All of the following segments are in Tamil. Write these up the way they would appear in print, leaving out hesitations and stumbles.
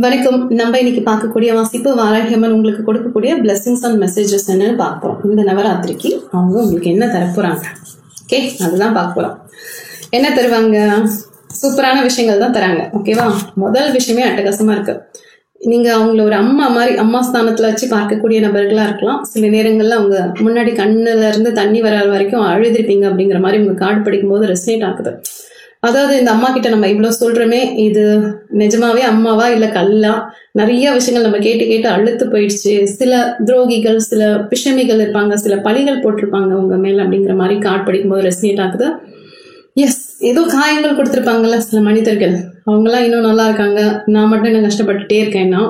வணக்கம். நம்ம இன்னைக்கு பார்க்கக்கூடிய வாசிப்பு வாராகியம்மன் உங்களுக்கு கொடுக்கக்கூடிய பிளெஸிங்ஸ் அண்ட் மெசேஜஸ் என்னன்னு பார்ப்போம். இந்த நவராத்திரிக்கு அவங்க உங்களுக்கு என்ன தரப்போறாங்க. ஓகே, அதுதான் பார்க்க போறோம். என்ன தருவாங்க? சூப்பரான விஷயங்கள் தான் தராங்க. ஓகேவா? முதல் விஷயமே அட்டகாசமா இருக்கு. நீங்க அவங்கள ஒரு அம்மா மாதிரி அம்மா ஸ்தானத்துல வச்சு பார்க்கக்கூடிய நபர்களா இருக்கலாம். சில நேரங்கள்ல அவங்க முன்னாடி கண்ணுல இருந்து தண்ணி வர வரைக்கும் அழுதிருப்பீங்க அப்படிங்கிற மாதிரி உங்க கார்டு படிக்கும் போது ரெசனேட் ஆகுது. அதாவது இந்த அம்மா கிட்ட நம்ம இவ்வளவு சொல்றோமே, இது நிஜமாவே அம்மாவா இல்ல கல்லா? நிறைய விஷயங்கள் நம்ம கேட்டு கேட்டு அழுத்து போயிடுச்சு. சில துரோகிகள், சில விஷமிகள் இருப்பாங்க, சில பழிகள் போட்டிருப்பாங்க உங்க மேல அப்படிங்கிற மாதிரி கார்டு படிக்கும் போது ரெசனேட் ஆகுது. எஸ், ஏதோ காயங்கள் கொடுத்துருப்பாங்கல்ல சில மனிதர்கள், அவங்கெல்லாம் இன்னும் நல்லா இருக்காங்க, நான் மட்டும் என்ன கஷ்டப்பட்டுட்டே இருக்கேன்னா.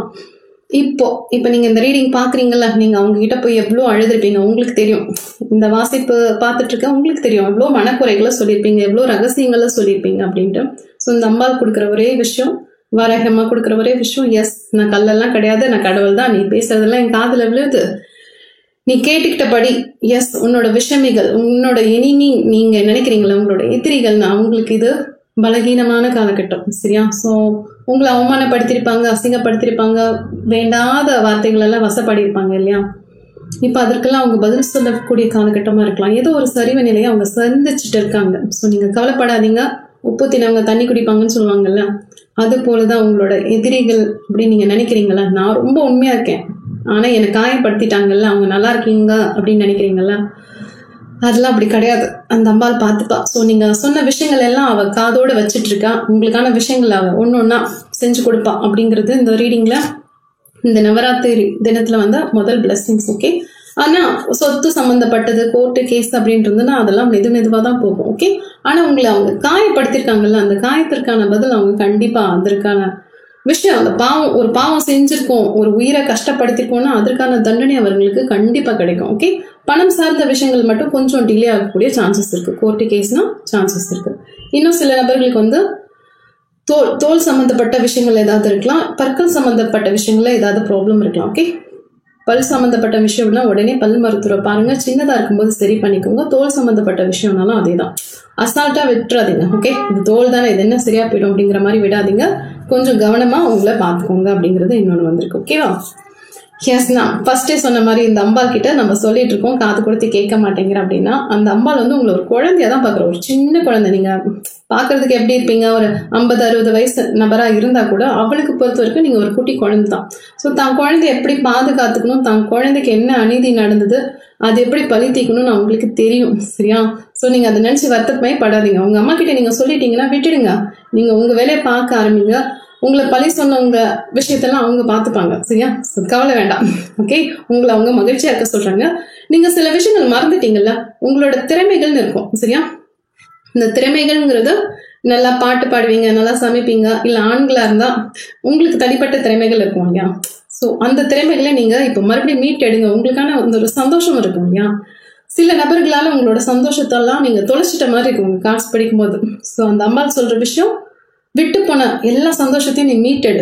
இப்போ நீங்க இந்த ரீடிங் பாக்குறீங்கல்ல, நீங்க அவங்க கிட்ட போய் எவ்வளவு அழுதுருப்பீங்க. உங்களுக்கு தெரியும், இந்த வாசிப்பு பார்த்துட்டு இருக்க உங்களுக்கு தெரியும் எவ்வளவு மனக்குறைகளை சொல்லியிருப்பீங்க, எவ்வளவு ரகசியங்களை சொல்லியிருப்பீங்க அப்படின்ட்டு. ஸோ இந்த அம்பாள் கொடுக்குற ஒரே விஷயம், வாராகியம்மா கொடுக்குற ஒரே விஷயம், எஸ் நான் கல்லெல்லாம் கிடையாது, நான் கடவுள் தான், நீ பேசுறதெல்லாம் என் காதுல விழுது, நீ கேட்டுக்கிட்டபடி. எஸ், உன்னோட விஷமிகள், உன்னோட எனிமி நீங்க நினைக்கிறீங்களா, உங்களோட எதிரிகள், அவங்களுக்கு இது பலகீனமான காலகட்டம். சரியா? ஸோ உங்களை அவமானப்படுத்திருப்பாங்க, அசிங்கப்படுத்திருப்பாங்க, வேண்டாத வார்த்தைகள் எல்லாம் வசப்படிருப்பாங்க இல்லையா? இப்ப அதற்கெல்லாம் அவங்க பதில் சொல்லக்கூடிய காலகட்டமா இருக்கலாம். ஏதோ ஒரு சரிவு நிலையை அவங்க சந்திச்சுட்டு இருக்காங்க. ஸோ நீங்க கவலைப்படாதீங்க. உப்பு தினவங்க தண்ணி குடிப்பாங்கன்னு சொல்லுவாங்கல்ல, அது போலதான் உங்களோட எதிரிகள் அப்படின்னு நீங்க நினைக்கிறீங்களா, நான் ரொம்ப உண்மையா இருக்கேன் ஆனா என்னை காயப்படுத்திட்டாங்கல்ல, அவங்க நல்லா இருக்கீங்க அப்படின்னு நினைக்கிறீங்கல்ல, அதெல்லாம் அப்படி கிடையாது. அந்த அம்பாள் பார்த்துப்பா. ஸோ நீங்க சொன்ன விஷயங்கள் எல்லாம் அவ காதோட வச்சுட்டு இருக்கா. உங்களுக்கான விஷயங்கள் அவ ஒன்னொன்னா செஞ்சு கொடுப்பா அப்படிங்கிறது இந்த ரீடிங்ல, இந்த நவராத்திரி தினத்துல வந்த முதல் பிளெஸிங்ஸ். ஓகே, ஆனா சொத்து சம்பந்தப்பட்டது, கோர்ட்டு கேஸ் அப்படின்ட்டு இருந்ததுன்னா அதெல்லாம் மெதுவா தான் போகும். ஓகே, ஆனா உங்களை அவங்க காயப்படுத்திருக்காங்கல்ல, அந்த காயத்திற்கான பதில் அவங்க கண்டிப்பா அதற்கான விஷயம், அந்த ஒரு பாவம் செஞ்சிருக்கோம், ஒரு உயிரை கஷ்டப்படுத்திருக்கோம்னா அதற்கான தண்டனை அவர்களுக்கு கண்டிப்பா கிடைக்கும். ஓகே, பணம் சார்ந்த விஷயங்கள் மட்டும் கொஞ்சம் டிலே ஆகக்கூடிய சான்சஸ் இருக்கு. கோர்ட்டு கேஸ்னா சான்சஸ் இருக்கு. இன்னும் சில நபர்களுக்கு வந்து தோல் சம்பந்தப்பட்ட விஷயங்கள் ஏதாவது இருக்கலாம், பற்கள் சம்பந்தப்பட்ட விஷயங்கள்ல ஏதாவது ப்ராப்ளம் இருக்கலாம். ஓகே, பல் சம்பந்தப்பட்ட விஷயம்னா உடனே பல் மருத்துவரை பாருங்க, சின்னதா இருக்கும்போது சரி பண்ணிக்கோங்க. தோல் சம்பந்தப்பட்ட விஷயம்னாலும் அதே தான், அசால்ட்டா விட்டுறாதீங்க. ஓகே, இது தோல் தானே, இது என்ன சரியா போயிடும் அப்படிங்கிற மாதிரி விடாதீங்க. கொஞ்சம் கவனமா உங்களை பார்த்துக்கோங்க அப்படிங்கிறது இன்னொன்று வந்திருக்கு. ஓகேவா? எஸ், நான் ஃபர்ஸ்டே சொன்ன மாதிரி இந்த அம்பாள் கிட்ட நம்ம சொல்லிட்டு இருக்கோம், காது கொடுத்து கேட்க மாட்டேங்கிற அப்படின்னா, அந்த அம்பாள் வந்து உங்களை ஒரு குழந்தையா தான் பாக்குற, ஒரு சின்ன குழந்தை. நீங்க பாக்குறதுக்கு எப்படி இருப்பீங்க, ஒரு 50-60 வயசு நபரா இருந்தா கூட அவளுக்கு பொறுத்த வரைக்கும் நீங்க ஒரு குட்டி குழந்தை தான். ஸோ தான் குழந்தை எப்படி பாதுகாத்துக்கணும், தான் குழந்தைக்கு என்ன அநீதி நடந்தது, அது எப்படி பழி தீக்கணும்னு அவங்களுக்கு தெரியும். சரியா? ஸோ நீங்க அதை நினைச்சு வருத்தமே படாதீங்க. உங்க அம்மா கிட்ட நீங்க சொல்லிட்டீங்கன்னா விட்டுடுங்க, நீங்க உங்க வேலையை பார்க்க ஆரம்பிங்க. உங்களை பழி சொன்னவங்க விஷயத்தெல்லாம் அவங்க பார்த்துப்பாங்க. சரியா? கவலை வேண்டாம். ஓகே, உங்களை அவங்க மகிழ்ச்சியா இருக்க சொல்றாங்க. நீங்க சில விஷயங்கள் மறந்துட்டீங்கல்ல, உங்களோட திறமைகள்னு இருக்கும். சரியா? இந்த திறமைகள்ங்கிறது, நல்லா பாட்டு பாடுவீங்க, நல்லா சமைப்பீங்க, இல்ல ஆண்களா இருந்தா உங்களுக்கு தனிப்பட்ட திறமைகள் இருக்கும் இல்லையா? ஸோ அந்த திறமைகளை நீங்க இப்ப மறுபடியும் மீட் எடுங்க. உங்களுக்கான ஒரு சந்தோஷம் இருக்கும் இல்லையா? சில நபர்களால உங்களோட சந்தோஷத்தெல்லாம் நீங்க தொலைச்சிட்ட மாதிரி இருக்கும் உங்க காசு படிக்கும் போது. ஸோ அந்த அம்பாள் சொல்ற விஷயம், விட்டு போன எல்லா சந்தோஷத்தையும் நீ மீட்டெடு,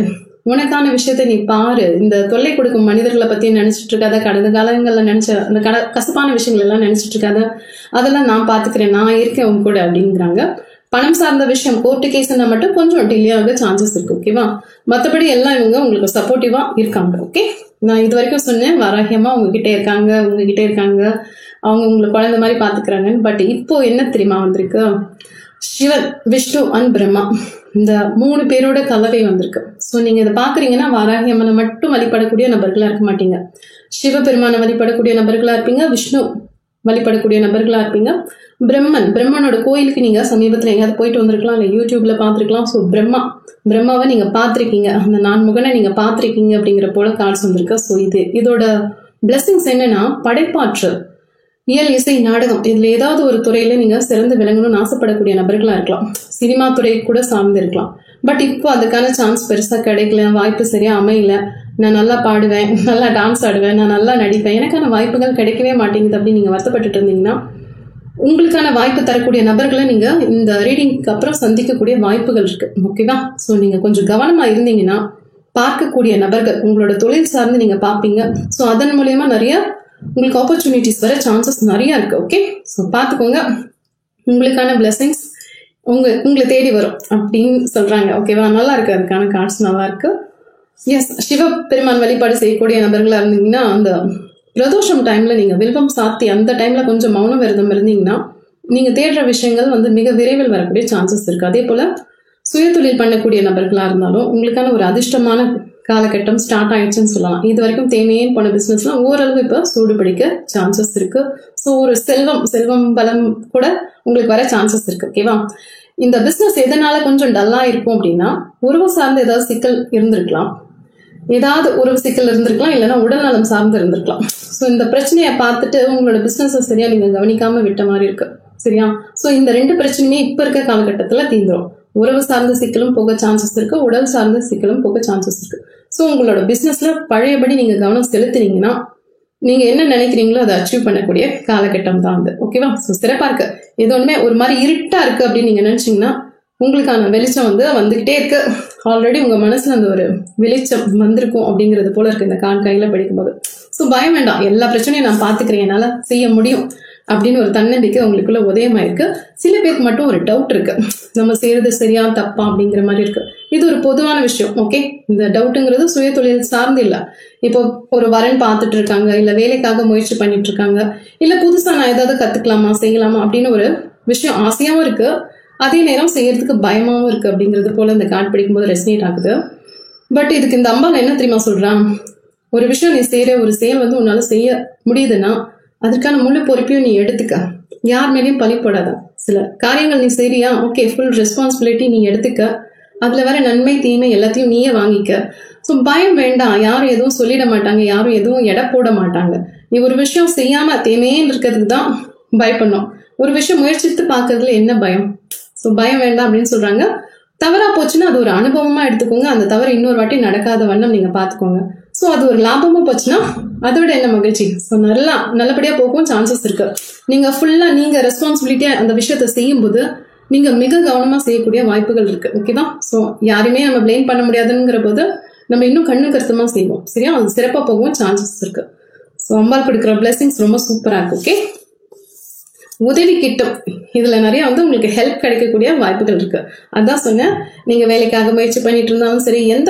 உனக்கான விஷயத்த நீ பாரு. இந்த தொல்லை கொடுக்கும் மனிதர்களை பத்தி நினைச்சிட்டு இருக்காத, கடந்த காலங்கள்ல நினைச்ச அந்த கசப்பான விஷயங்கள் எல்லாம் நினைச்சிட்டு இருக்காத, அதெல்லாம் நான் பாத்துக்கிறேன், நான் இருக்கேன் உங்க கூட அப்படிங்கிறாங்க. பணம் சார்ந்த விஷயம், கோர்ட்டு கேஸ்னா மட்டும் கொஞ்சம் டிலே ஆக சான்சஸ் இருக்கு. ஓகேவா? மற்றபடி எல்லாம் இவங்க உங்களுக்கு சப்போர்ட்டிவா இருக்காங்க. ஓகே, நான் இது வரைக்கும் சொன்னேன், வாராகியம்மா உங்ககிட்ட இருக்காங்க, அவங்க உங்களுக்கு குழந்தை மாதிரி பாத்துக்கிறாங்கன்னு. பட் இப்போ என்ன தெரியுமா வந்திருக்கு, சிவன், விஷ்ணு அண்ட் பிரம்மா, இந்த 3 பேரோட கலவை வந்திருக்கு. ஸோ நீங்க இதை பாக்குறீங்கன்னா வாராகியம்மனை மட்டும் வழிபடக்கூடிய நபர்களா இருக்க மாட்டீங்க, சிவபெருமானை வழிபடக்கூடிய நபர்களா இருப்பீங்க, விஷ்ணு வழிபடக்கூடிய நபர்களா இருப்பீங்க, பிரம்மனோட கோயிலுக்கு நீங்க சமீபத்துல எங்கேயாவது போயிட்டு வந்திருக்கலாம், இல்லை யூடியூப்ல பார்த்துருக்கலாம். ஸோ பிரம்மாவை நீங்க பார்த்திருக்கீங்க, அந்த 4 முகனை நீங்க பார்த்திருக்கீங்க அப்படிங்கிற போல கார்ட்ஸ் வந்திருக்கு. ஸோ இதோட பிளெஸிங்ஸ் என்னன்னா, படைப்பாற்றல், இயல், இசை, நாடகம், இதுல ஏதாவது ஒரு துறையில நீங்க சிறந்து விளங்கணும்னு ஆசைப்படக்கூடிய நபர்களா இருக்கலாம். சினிமா துறை கூட சார்ந்து இருக்கலாம். பட் இப்போ அதுக்கான சான்ஸ் பெருசா கிடைக்கல, வாய்ப்பு சரியா அமையல. நான் நல்லா பாடுவேன், நல்லா டான்ஸ் ஆடுவேன், நான் நல்லா நடிப்பேன், எனக்கான வாய்ப்புகள் கிடைக்கவே மாட்டேங்குது அப்படின்னு நீங்க வருத்தப்பட்டு இருந்தீங்கன்னா, உங்களுக்கான வாய்ப்பு தரக்கூடிய நபர்களை நீங்க இந்த ரீடிங்க்கு அப்புறம் சந்திக்கக்கூடிய வாய்ப்புகள் இருக்கு. ஓகேவா? ஸோ நீங்க கொஞ்சம் கவனமா இருந்தீங்கன்னா, பார்க்கக்கூடிய நபர்கள் உங்களோட தொழில் சார்ந்து நீங்க பார்ப்பீங்க. ஸோ அதன் மூலியமா நிறைய உங்களுக்கு ஆப்பர்ச்சுனிட்டிஸ் வர சான்சஸ் நிறைய இருக்கு. ஓகே, ஸோ பார்த்துக்கோங்க, உங்களுக்கான பிளெஸிங்ஸ் உங்களை தேடி வரும் அப்படின்னு சொல்றாங்க. ஓகேவா? நல்லா இருக்கு, அதுக்கான கார்ட்ஸ் நல்லா இருக்கு. எஸ், சிவபெருமான் வழிபாடு செய்யக்கூடிய நபர்களா இருந்தீங்கன்னா அந்த பிரதோஷம் டைம்ல நீங்க வில்வம் சாத்தி அந்த டைம்ல கொஞ்சம் மௌன விரதம் இருந்தீங்கன்னா நீங்க தேடுற விஷயங்கள் வந்து மிக விரைவில் வரக்கூடிய சான்சஸ் இருக்கு. அதே போல சுயதொழில் பண்ணக்கூடிய நபர்களா இருந்தாலும் உங்களுக்கான ஒரு அதிர்ஷ்டமான காலகட்டம் ஸ்டார்ட் ஆயிடுச்சுன்னு சொல்லலாம். இது வரைக்கும் தேவையே போன பிசினஸ்லாம் ஓரளவு இப்ப சூடு பிடிக்க சான்சஸ் இருக்கு. ஸோ ஒரு செல்வம் பலம் கூட உங்களுக்கு வர சான்சஸ் இருக்கு. ஓகேவா? இந்த பிசினஸ் எதனால கொஞ்சம் டல்லா இருக்கும் அப்படின்னா உறவு சார்ந்த ஏதாவது சிக்கல் இருந்திருக்கலாம், ஏதாவது உறவு சிக்கல் இருந்திருக்கலாம், இல்லைன்னா உடல் நலம் சார்ந்து இருந்திருக்கலாம். ஸோ இந்த பிரச்சனையை பார்த்துட்டு உங்களோட பிசினஸை சரியா நீங்க கவனிக்காம விட்ட மாதிரி இருக்கு. சரியா? ஸோ இந்த 2 பிரச்சனையுமே இப்ப இருக்க காலகட்டத்துல தீந்துரும். உறவு சார்ந்த சிக்கலும் போக சான்சஸ் இருக்கு, உடல் சார்ந்த சிக்கலும் போக சான்சஸ் இருக்கு. ஸோ உங்களோட பிசினஸ்ல பழையபடி நீங்க கவனம் செலுத்தினீங்கன்னா நீங்க என்ன நினைக்கிறீங்களோ அதை அச்சீவ் பண்ணக்கூடிய காலகட்டம் தான் அது. ஓகேவா? ஸோ சிறப்பா இருக்கு. இது ஒண்ணுமே ஒரு மாதிரி இருட்டா இருக்கு அப்படின்னு நீங்க நினைச்சீங்கன்னா உங்களுக்கான வெளிச்சம் வந்துகிட்டே இருக்கு. ஆல்ரெடி உங்க மனசுல அந்த ஒரு வெளிச்சம் வந்திருக்கும் அப்படிங்கிறது போல இருக்கு இந்த கையில படிக்கும்போது. ஸோ பயம் வேண்டாம், எல்லா பிரச்சனையும் நான் பாத்துக்கிறேன், என்னால செய்ய முடியும் அப்படின்னு ஒரு தன்னம்பிக்கை உங்களுக்குள்ள உதயமாயிருக்கு. சில பேருக்கு மட்டும் ஒரு டவுட் இருக்கு, நம்ம செய்யறது சரியா தப்பா அப்படிங்கிற மாதிரி இருக்கு. இது ஒரு பொதுவான விஷயம். ஓகே, இந்த டவுட்டுங்கிறது சுய தொழில் சார்ந்து இல்ல. இப்போ ஒரு வரன் பார்த்துட்டு இருக்காங்க, இல்ல வேலைக்காக முயற்சி பண்ணிட்டு இருக்காங்க, இல்ல புதுசா நான் ஏதாவது கத்துக்கலாமா செய்யலாமா அப்படின்னு ஒரு விஷயம் ஆசையாவும் இருக்கு, அதே நேரம் செய்யறதுக்கு பயமாவும் இருக்கு அப்படிங்கிறது போல இந்த கார்டு படிக்கும்போது ரெசனேட் ஆகுது. பட் இதுக்கு இந்த அம்பாள் என்ன தெரியுமா சொல்றான்? ஒரு விஷயம் நீ செய்யற ஒரு செயல் வந்து உன்னால செய்ய முடியுதுன்னா அதற்கான முழு பொறுப்பையும் நீ எடுத்துக்க, யார் மேலேயும் பழி போடாத. சில காரியங்கள் நீ செய்றியா, ஓகே, ஃபுல் ரெஸ்பான்சிபிலிட்டி நீ எடுத்துக்க, அதுல வர நன்மை தீமை எல்லாத்தையும் நீயே வாங்கிக்க. ஸோ பயம் வேண்டாம், யாரும் எதுவும் சொல்லிட மாட்டாங்க, யாரும் எதுவும் எடை போட மாட்டாங்க. நீ ஒரு விஷயம் செய்யாம தேமையேன்னு இருக்கிறதுக்கு தான் பயப்படணும். ஒரு விஷயம் முயற்சித்து பார்க்கறதுல என்ன பயம்? ஸோ பயம் வேண்டாம் அப்படின்னு சொல்றாங்க. தவறா போச்சுன்னா அது ஒரு அனுபவமா எடுத்துக்கோங்க, அந்த தவறு இன்னொரு வாட்டி நடக்காத வண்ணம் நீங்க பாத்துக்கோங்க. ஸோ அது ஒரு லாபமா போச்சுன்னா அதை விட என்ன மகிழ்ச்சி. ஸோ நல்லபடியா போகவும் சான்சஸ் இருக்கு. நீங்க ஃபுல்லா நீங்க ரெஸ்பான்சிபிலிட்டியா அந்த விஷயத்த செய்யும் போது நீங்க மிக கவனமா செய்யக்கூடிய வாய்ப்புகள் இருக்கு. ஓகேவா? ஸோ யாருமே நம்ம பிளேம் பண்ண முடியாதுங்கிற போது நம்ம இன்னும் கண்ணு கருத்துமா செய்வோம். சரியா? அது சிறப்பா போகவும் சான்சஸ் இருக்கு. ஸோ அம்பாள் கொடுக்குற பிளெஸிங்ஸ் ரொம்ப சூப்பரா இருக்கு. ஓகே, உதவி கிட்டும், இதுல நிறைய வந்து உங்களுக்கு ஹெல்ப் கிடைக்கக்கூடிய வாய்ப்புகள் இருக்கு. அதான் சொன்னேன், நீங்க வேலைக்காக முயற்சி பண்ணிட்டு இருந்தாலும் சரி, எந்த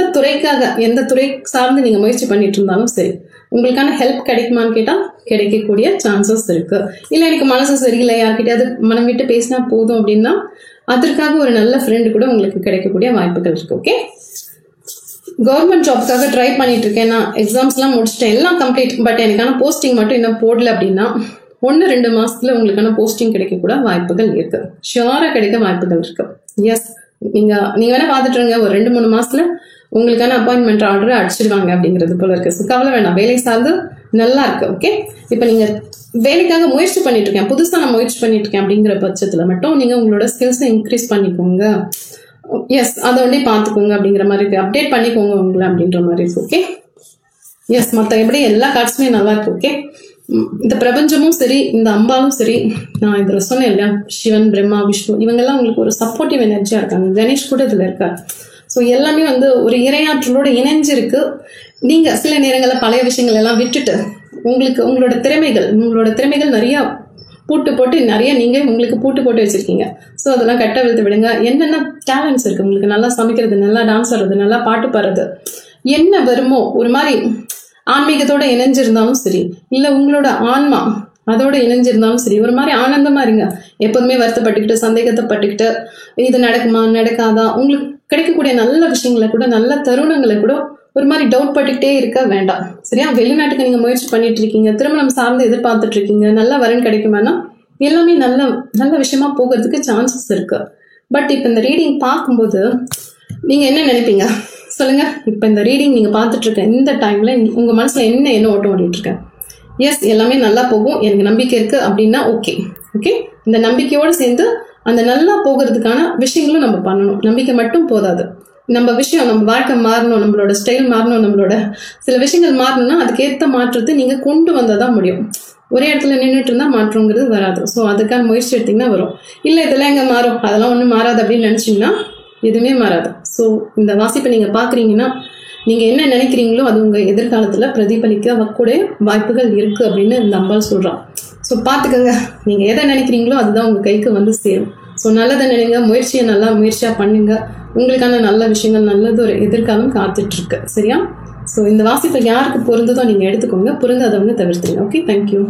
துறை சார்ந்து நீங்க முயற்சி பண்ணிட்டு இருந்தாலும் சரி, உங்களுக்கான ஹெல்ப் கிடைக்குமான்னு கேட்டா கிடைக்கக்கூடிய சான்சஸ் இருக்கு. இல்ல எனக்கு மனசு சரியில்லை, யார்கிட்டயாவது மனம் விட்டு பேசினா போதும் அப்படின்னா அதற்காக ஒரு நல்ல ஃப்ரெண்டு கூட உங்களுக்கு கிடைக்கக்கூடிய வாய்ப்புகள் இருக்கு. ஓகே, கவர்மெண்ட் ஜாப்க்காக ட்ரை பண்ணிட்டு இருக்கேன், நான் எக்ஸாம்ஸ் எல்லாம் முடிச்சிட்டேன், எல்லாம் கம்ப்ளீட், பட் எனக்கான போஸ்டிங் மட்டும் இன்னும் போடல அப்படின்னா 1-2 மாசத்துல உங்களுக்கான போஸ்டிங் கிடைக்க கூட வாய்ப்புகள் இருக்கு. ஷியோரா கிடைக்க வாய்ப்புகள் இருக்கு. எஸ், நீங்க வேணா பாத்துட்டு இருங்க, ஒரு 2-3 மாசத்துல உங்களுக்கான அப்பாயின்மெண்ட் ஆர்டர் அடிச்சிருவாங்க அப்படிங்கிறது போல இருக்கு. ஸோ கவலை வேண்டாம், வேலை சார்ந்து நல்லா இருக்கு. ஓகே, இப்ப நீங்க வேலைக்காக முயற்சி பண்ணிட்டு இருக்கேன், புதுசா நான் முயற்சி பண்ணிட்டு இருக்கேன் அப்படிங்கிற பட்சத்துல மட்டும் நீங்க உங்களோட ஸ்கில்ஸை இன்க்ரீஸ் பண்ணிக்கோங்க. எஸ், அதை வந்து பாத்துக்கோங்க அப்படிங்கிற மாதிரி இருக்கு, அப்டேட் பண்ணிக்கோங்க உங்களை அப்படின்ற மாதிரி இருக்கு. ஓகே, எஸ், மற்ற எப்படி எல்லா கார்ட்ஸுமே நல்லா இருக்கு. ஓகே, இந்த பிரபஞ்சமும் சரி, இந்த அம்பாலும் சரி, நான் இதுல சொன்னேன் இல்லையா, சிவன், பிரம்மா, விஷ்ணு, இவங்கெல்லாம் உங்களுக்கு ஒரு சப்போர்ட்டிவ் எனர்ஜியா இருக்காங்க. கணேஷ் கூட இதுல இருக்காரு. ஸோ எல்லாமே வந்து ஒரு இறையாற்றலோட இணைஞ்சிருக்கு. நீங்க சில நேரங்களில் பழைய விஷயங்கள் எல்லாம் விட்டுட்டு உங்களோட திறமைகள் நிறைய பூட்டு போட்டு நிறைய நீங்க உங்களுக்கு பூட்டு போட்டு வச்சிருக்கீங்க. ஸோ அதெல்லாம் கட்ட விழுத்து விடுங்க. என்னென்ன டேலண்ட்ஸ் இருக்கு உங்களுக்கு, நல்லா சமைக்கிறது, நல்லா டான்ஸ் ஆடுறது, நல்லா பாட்டு பாடுறது, என்ன வருமோ, ஒரு மாதிரி ஆன்மீகத்தோட இணைஞ்சிருந்தாலும் சரி, இல்ல உங்களோட ஆன்மா அதோட இணைஞ்சிருந்தாலும் சரி, ஒரு மாதிரி ஆனந்தமா இருங்க. எப்போதுமே வருத்தப்பட்டுக்கிட்டு சந்தேகத்தைப்பட்டுக்கிட்டு இது நடக்குமா நடக்காதா, உங்களுக்கு கிடைக்கக்கூடிய நல்ல விஷயங்களை கூட, நல்ல தருணங்களை கூட ஒரு மாதிரி டவுட் பட்டுக்கிட்டே இருக்க வேண்டாம். சரியா? வெளிநாட்டுக்கு நீங்க முயற்சி பண்ணிட்டு இருக்கீங்க, திருமணம் சார்ந்து எதிர்பார்த்துட்டு இருக்கீங்க, நல்ல வரன் கிடைக்குமானா எல்லாமே நல்ல விஷயமா போகிறதுக்கு சான்சஸ் இருக்கு. பட் இப்ப இந்த ரீடிங் பார்க்கும்போது நீங்க என்ன நினைப்பீங்க சொல்லுங்க? இப்ப இந்த ரீடிங் நீங்க பார்த்துட்டு இருக்க இந்த டைம்ல உங்க மனசுல என்ன ஓட்டம் ஓடிட்டு இருக்க? எஸ், எல்லாமே நல்லா போகும், எனக்கு நம்பிக்கை இருக்கு அப்படின்னா ஓகே. இந்த நம்பிக்கையோடு சேர்ந்து அந்த நல்லா போகிறதுக்கான விஷயங்களும் நம்ம பண்ணணும். நம்பிக்கை மட்டும் போதாது, நம்ம வாழ்க்கை மாறணும், நம்மளோட ஸ்டைல் மாறணும், நம்மளோட சில விஷயங்கள் மாறணும்னா அதுக்கேற்ற மாற்றத்தை நீங்க கொண்டு வந்தாதான் முடியும். ஒரே இடத்துல நின்றுட்டு இருந்தா மாற்றங்கிறது வராது. ஸோ அதுக்கான முயற்சி எடுத்தீங்கன்னா வரும். இல்ல இதெல்லாம் எங்க மாறும், அதெல்லாம் ஒன்றும் மாறாது அப்படின்னு நினைச்சீங்கன்னா எதுவுமே மாறாது. ஸோ இந்த வாசிப்பை நீங்க பாக்குறீங்கன்னா நீங்க என்ன நினைக்கிறீங்களோ அது உங்க எதிர்காலத்துல பிரதிபலிக்க கூட வாய்ப்புகள் இருக்கு அப்படின்னு இந்த அம்பாள் சொல்றான். ஸோ பாத்துக்கோங்க, நீங்க எதை நினைக்கிறீங்களோ அதுதான் உங்க கைக்கு வந்து சேரும். ஸோ நல்லதை நினைங்க, முயற்சியாக பண்ணுங்க. உங்களுக்கான நல்ல விஷயங்கள், நல்லது ஒரு எதிர்காலம் காத்துட்ருக்கு. சரியா? ஸோ இந்த வாசிப்பை யாருக்கு பொருந்ததோ நீங்கள் எடுத்துக்கோங்க, பொருந்தாதவங்க தவிர்த்துருங்க. Okay, thank you.